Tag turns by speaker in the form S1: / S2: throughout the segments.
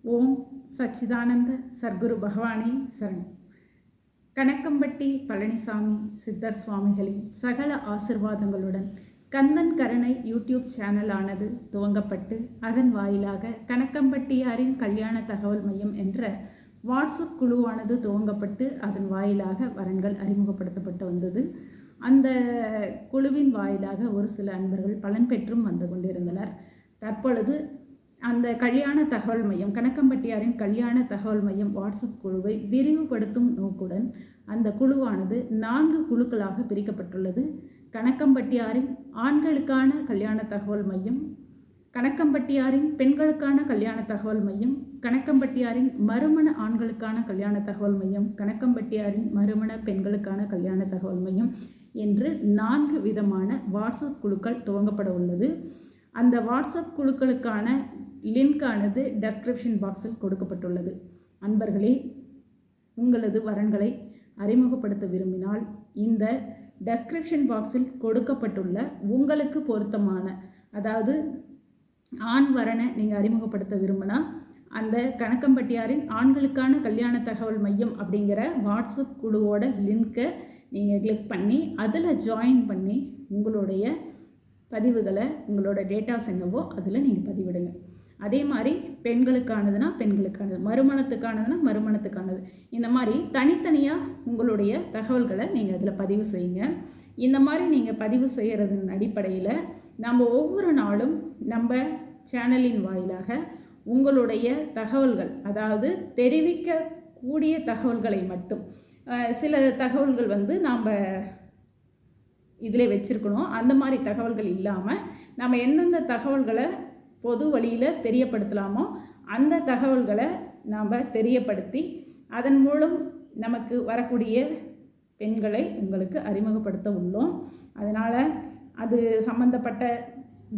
S1: ஓம் சச்சிதானந்த சர்க்குரு பகவானே சரணம். கணக்கம்பட்டி பழனிசாமி சித்தர் சுவாமிகளின் சகல ஆசிர்வாதங்களுடன் கந்தன் கருணை யூடியூப் சேனலானது துவங்கப்பட்டு அதன் வாயிலாக கணக்கம்பட்டியாரின் கல்யாண தகவல் மையம் என்ற வாட்ஸ்அப் குழுவானது துவங்கப்பட்டு அதன் வாயிலாக வரன்கள் அறிமுகப்படுத்தப்பட்டு வந்தது. அந்த குழுவின் வாயிலாக ஒரு சில அன்பர்கள் பலன் பெற்றும் வந்து கொண்டிருந்தனர். தற்பொழுது அந்த கல்யாண தகவல் மையம், கணக்கம்பட்டியாரின் கல்யாண தகவல் மையம் வாட்ஸ்அப் குழுவை விரிவுபடுத்தும் நோக்குடன் அந்த குழுவானது 4 குழுக்களாக பிரிக்கப்பட்டுள்ளது. கணக்கம்பட்டியாரின் ஆண்களுக்கான கல்யாண தகவல் மையம், கணக்கம்பட்டியாரின் பெண்களுக்கான கல்யாண தகவல் மையம், கணக்கம்பட்டியாரின் மறுமண ஆண்களுக்கான கல்யாண தகவல் மையம், கணக்கம்பட்டியாரின் மறுமண பெண்களுக்கான கல்யாண தகவல் மையம் என்று 4 விதமான வாட்ஸ்அப் குழுக்கள் துவங்கப்பட உள்ளது. அந்த வாட்ஸ்அப் குழுக்களுக்கான லிங்கானது டெஸ்கிரிப்ஷன் பாக்ஸில் கொடுக்கப்பட்டுள்ளது. அன்பர்களே, உங்களது வரன்களை அறிமுகப்படுத்த விரும்பினால் இந்த டெஸ்கிரிப்ஷன் பாக்ஸில் கொடுக்கப்பட்டுள்ள உங்களுக்கு பொருத்தமான, அதாவது ஆண் வரனை நீங்கள் அறிமுகப்படுத்த விரும்பினா அந்த கணக்கம்பட்டியாரின் ஆண்களுக்கான கல்யாண தகவல் மையம் அப்படிங்கிற வாட்ஸ்அப் குழுவோட லிங்க்கை நீங்கள் கிளிக் பண்ணி அதில் ஜாயின் பண்ணி உங்களுடைய பதிவுகளை, உங்களோட டேட்டாஸ் என்னவோ அதில் நீங்கள் பதிவிடுங்க. அதே மாதிரி பெண்களுக்கானதுன்னா பெண்களுக்கானது, மறுமணத்துக்கானதுன்னா மறுமணத்துக்கானது, இந்த மாதிரி தனித்தனியாக உங்களுடைய தகவல்களை நீங்கள் அதில் பதிவு செய்யுங்க. இந்த மாதிரி நீங்கள் பதிவு செய்கிறதன் அடிப்படையில் நம்ம ஒவ்வொரு நாளும் நம்ம சேனலின் வாயிலாக உங்களுடைய தகவல்கள், அதாவது தெரிவிக்கக்கூடிய தகவல்களை மட்டும், சில தகவல்கள் நாம் இதில் வச்சுருக்கணும். அந்த மாதிரி தகவல்கள் இல்லாமல் நம்ம எந்தெந்த தகவல்களை பொது வழியில் தெரியப்படுத்தலாமோ அந்த தகவல்களை நாம் தெரியப்படுத்தி அதன் மூலம் நமக்கு வரக்கூடிய பெண்களை உங்களுக்கு அறிமுகப்படுத்த உள்ளோம். அதனால் அது சம்மந்தப்பட்ட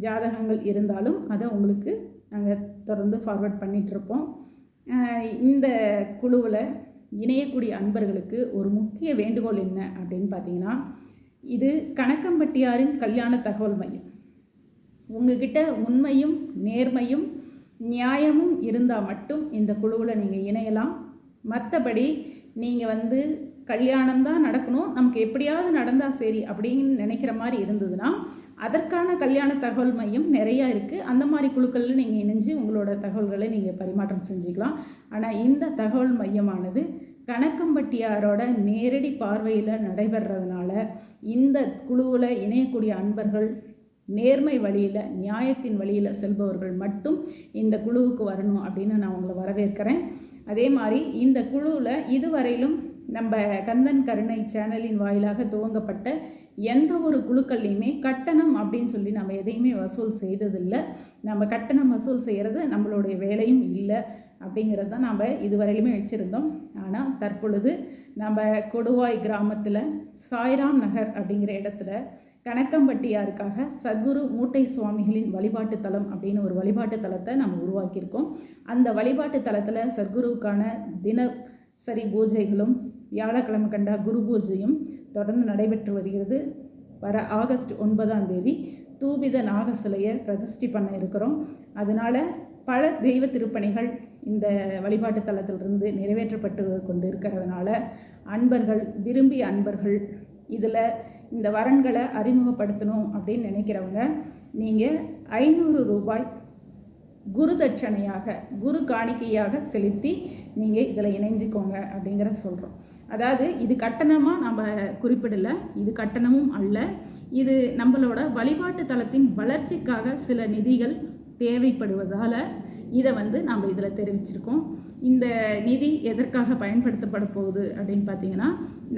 S1: ஜாதகங்கள் இருந்தாலும் அதை உங்களுக்கு நாங்கள் தொடர்ந்து ஃபார்வர்ட் பண்ணிகிட்ருப்போம். இந்த குழுவில் இணையக்கூடிய அன்பர்களுக்கு ஒரு முக்கிய வேண்டுகோள் என்ன அப்படின்னு பார்த்தீங்கன்னா, இது கணக்கம்பட்டியாரின் கல்யாண தகவல் மையம். உங்ககிட்ட உண்மையும் நேர்மையும் நியாயமும் இருந்தால் மட்டும் இந்த குழுவில் நீங்கள் இணையலாம். மற்றபடி நீங்கள் கல்யாணம் தான் நடக்கணும், நமக்கு எப்படியாவது நடந்தால் சரி அப்படின்னு நினைக்கிற மாதிரி இருந்ததுன்னா அதற்கான கல்யாண தகவல் மையம் நிறையா இருக்குது. அந்த மாதிரி குழுக்களில் நீங்கள் இணைஞ்சு உங்களோட தகவல்களை நீங்கள் பரிமாற்றம் செஞ்சுக்கலாம். ஆனால் இந்த தகவல் மையமானது கணக்கம்பட்டியாரோட நேரடி பார்வையில் நடைபெறதுனால இந்த குழுவில் இணையக்கூடிய அன்பர்கள் நேர்மை வழியில், நியாயத்தின் வழியில் செல்பவர்கள் மட்டும் இந்த குழுவுக்கு வரணும் அப்படின்னு நான் உங்களை வரவேற்கிறேன். அதே மாதிரி இந்த குழுவில் இதுவரையிலும் நம்ம கந்தன் கருணை சேனலின் வாயிலாக துவங்கப்பட்ட எந்த ஒரு குழுக்கள்லையுமே கட்டணம் அப்படின்னு சொல்லி நம்ம எதையுமே வசூல் செய்ததில்லை. நம்ம கட்டணம் வசூல் செய்கிறது நம்மளுடைய வேலையும் இல்லை அப்படிங்கிறது தான் நம்ம இதுவரையிலுமே வச்சுருந்தோம். ஆனால் தற்பொழுது நம்ம கொடுவாய் கிராமத்தில் சாய்ராம் நகர் அப்படிங்கிற இடத்துல கணக்கம்பட்டியாருக்காக சத்குரு மூட்டை சுவாமிகளின் வழிபாட்டு தலம் அப்படின்னு ஒரு வழிபாட்டு தலத்தை நம்ம உருவாக்கியிருக்கோம். அந்த வழிபாட்டு தலத்தில் சத்குருவுக்கான தினசரி பூஜைகளும் வியாழக்கிழமை கண்ட குரு பூஜையும் தொடர்ந்து நடைபெற்று வருகிறது. வர ஆகஸ்ட் 9ஆம் தேதி தூபித நாக சிலையை பிரதிஷ்டை பண்ண இருக்கிறோம். அதனால் பல தெய்வ திருப்பணிகள் இந்த வழிபாட்டு தலத்திலிருந்து நிறைவேற்றப்பட்டு கொண்டு இருக்கிறதுனால அன்பர்கள், விரும்பிய அன்பர்கள் இதில் இந்த வரன்களை அறிமுகப்படுத்தணும் அப்படின்னு நினைக்கிறவங்க நீங்கள் 500 ரூபாய் குரு தட்சணையாக, குரு காணிக்கையாக செலுத்தி நீங்கள் இதில் இணைந்துக்கோங்க அப்படிங்கிற சொல்கிறோம். அதாவது இது கட்டணமாக நம்ம குறிப்பிடலை, இது கட்டணமும் அல்ல. இது நம்மளோட வழிபாட்டு தலத்தின் வளர்ச்சிக்காக சில நிதிகள் தேவைப்படுவதால் இதை நம்ம இதில் தெரிவிச்சிருக்கோம். இந்த நிதி எதற்காக பயன்படுத்தப்பட போகுது அப்படின்னு பார்த்தீங்கன்னா,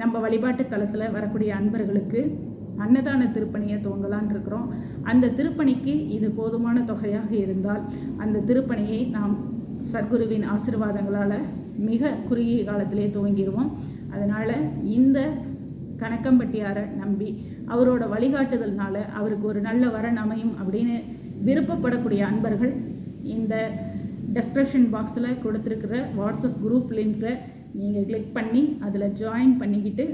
S1: நம்ம வழிபாட்டு தலத்தில் வரக்கூடிய அன்பர்களுக்கு அன்னதான திருப்பணியை துவங்கலான் இருக்கிறோம். அந்த திருப்பணிக்கு இது போதுமான தொகையாக இருந்தால் அந்த திருப்பணியை நாம் சத்குருவின் ஆசீர்வாதங்களால் மிக குறுகிய காலத்திலே துவங்கிடுவோம். அதனால் இந்த கணக்கம்பட்டியாரை நம்பி அவரோட வழிகாட்டுதல்னால அவருக்கு ஒரு நல்ல வரன் அமையும் அப்படின்னு விருப்பப்படக்கூடிய அன்பர்கள் இந்த டெஸ்கிரிப்ஷன் பாக்ஸில் கொடுத்துருக்கிற வாட்ஸ்அப் குரூப் லிங்க்கை நீங்கள் கிளிக் பண்ணி அதில் ஜாயின் பண்ணிக்கிட்டு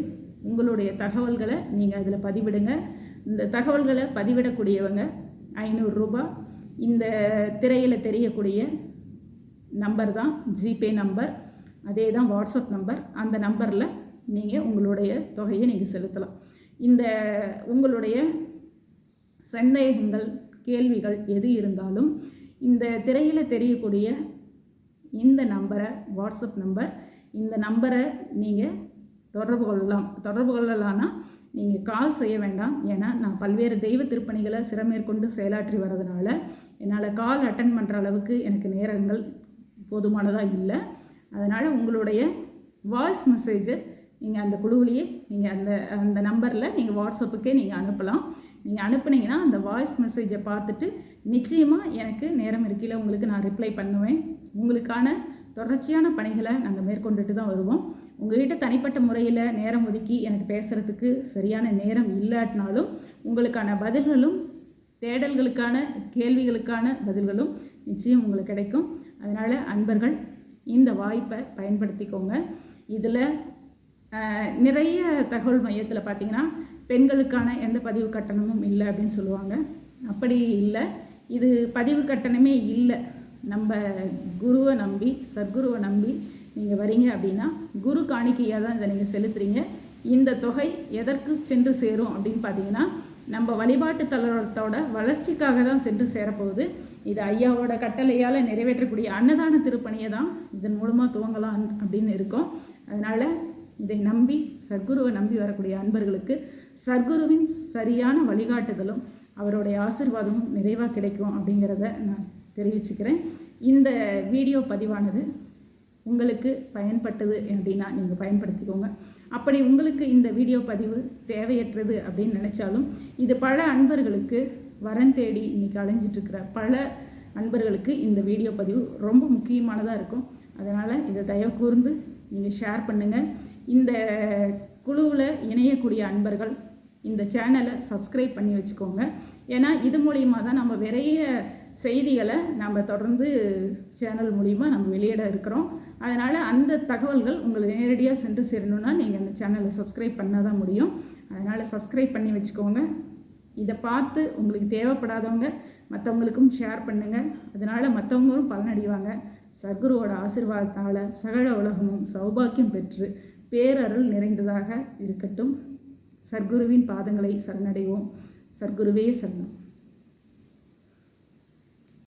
S1: உங்களுடைய தகவல்களை நீங்கள் அதில் பதிவிடுங்க. இந்த தகவல்களை பதிவிடக்கூடியவங்க 500 ரூபாய் இந்த திரையில் தெரியக்கூடிய நம்பர் தான் ஜிபே நம்பர், அதே தான் வாட்ஸ்அப் நம்பர். அந்த நம்பரில் நீங்கள் உங்களுடைய தொகையை நீங்கள் செலுத்தலாம். இந்த உங்களுடைய சந்தேகங்கள், கேள்விகள் எது இருந்தாலும் இந்த திரையில் தெரியக்கூடிய இந்த நம்பரை, வாட்ஸ்அப் நம்பர், இந்த நம்பரை நீங்கள் தொடர்பு கொள்ளலான்னா நீங்கள் கால் செய்ய வேண்டாம். ஏன்னா நான் பல்வேறு தெய்வ திருப்பணிகளை சிறமேற்கொண்டு செயலாற்றி வர்றதுனால என்னால் கால் அட்டன் பண்ணுற அளவுக்கு எனக்கு நேரங்கள் போதுமானதாக இல்லை. அதனால் உங்களுடைய வாய்ஸ் மெசேஜை நீங்கள் அந்த குழுவிலேயே நீங்கள் அந்த நம்பரில் நீங்கள் வாட்ஸ்அப்புக்கே நீங்கள் அனுப்பலாம். நீங்கள் அனுப்புனீங்கன்னா அந்த வாய்ஸ் மெசேஜை பார்த்துட்டு நிச்சயமாக எனக்கு நேரம் இருக்கையில் உங்களுக்கு நான் ரிப்ளை பண்ணுவேன். உங்களுக்கான தொடர்ச்சியான பணிகளை நாங்கள் மேற்கொண்டுட்டு தான் வருவோம். உங்கள்கிட்ட தனிப்பட்ட முறையில் நேரம் ஒதுக்கி எனக்கு பேசுகிறதுக்கு சரியான நேரம் இல்லாட்டினாலும் உங்களுக்கான பதில்களும், தேடல்களுக்கான கேள்விகளுக்கான பதில்களும் நிச்சயம் உங்களுக்கு கிடைக்கும். அதனால் அன்பர்கள் இந்த வாய்ப்பை பயன்படுத்திக்கோங்க. இதில் நிறைய தகவல் மையத்தில் பார்த்திங்கன்னா பெண்களுக்கான எந்த பதிவு கட்டணமும் இல்லை அப்படின்னு சொல்லுவாங்க. அப்படி இல்லை, இது பதிவு கட்டணமே இல்லை. நம்ம குருவை நம்பி, சத்குருவை நம்பி நீங்கள் வரீங்க அப்படின்னா குரு காணிக்கையாக தான் இதை நீங்கள் செலுத்துறீங்க. இந்த தொகை எதற்கு சென்று சேரும் அப்படின்னு பார்த்தீங்கன்னா நம்ம வழிபாட்டு தலத்தோட வளர்ச்சிக்காக தான் சென்று சேரப்போகுது. இது ஐயாவோட கட்டளையால் நிறைவேற்றக்கூடிய அன்னதான திருப்பணியை தான் இதன் மூலமாக துவங்கலாம் அப்படின்னு இருக்கோம். அதனால் இதை நம்பி, சத்குருவை நம்பி வரக்கூடிய அன்பர்களுக்கு சத்குருவின் சரியான வழிகாட்டுதலும் அவருடைய ஆசீர்வாதமும் நிறைவாக கிடைக்கும் அப்படிங்கிறத நான் தெரிவிச்சுக்கிறேன். இந்த வீடியோ பதிவானது உங்களுக்கு பயன்பட்டது அப்படின்னா நீங்கள் பயன்படுத்திக்கோங்க. அப்படி உங்களுக்கு இந்த வீடியோ பதிவு தேவையற்றது அப்படின்னு நினச்சாலும் இது பல அன்பர்களுக்கு வரன் தேடி இன்றைக்கி அலைஞ்சிட்ருக்கிற பல அன்பர்களுக்கு இந்த வீடியோ பதிவு ரொம்ப முக்கியமானதாக இருக்கும். அதனால் இதை தயவு கூர்ந்து நீங்கள் ஷேர் பண்ணுங்கள். இந்த குழுவில் இணையக்கூடிய அன்பர்கள் இந்த சேனலை சப்ஸ்கிரைப் பண்ணி வச்சுக்கோங்க. ஏன்னா இது மூலிமா தான் நம்ம நிறைய செய்திகளை நம்ம தொடர்ந்து சேனல் மூலிமா நம்ம வெளியிட இருக்கிறோம். அதனால் அந்த தகவல்கள் உங்களுக்கு நேரடியாக சென்று சேரணுன்னா நீங்கள் அந்த சேனலை சப்ஸ்கிரைப் பண்ணால் தான் முடியும். அதனால் சப்ஸ்கிரைப் பண்ணி வச்சுக்கோங்க. இதை பார்த்து உங்களுக்கு தேவைப்படாதவங்க மற்றவங்களுக்கும் ஷேர் பண்ணுங்கள். அதனால் மற்றவங்களும் பலனடைவாங்க. சத்குருவோட ஆசீர்வாதத்தால் சகல உலகமும் சௌபாக்கியம் பெற்று பேரருள் நிறைந்ததாக இருக்கட்டும். சத்குருவின் பாதங்களை சரணடைவோம். சத்குருவே சரணம்.